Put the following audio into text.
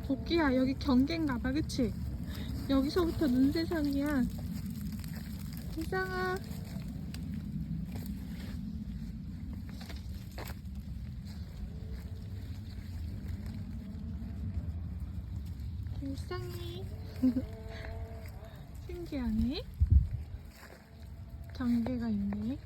도끼야, 여기 경계인가봐, 그치? 여기서부터 눈세상이야. 세상아. 불쌍해. 신기하네. 경계가 있네.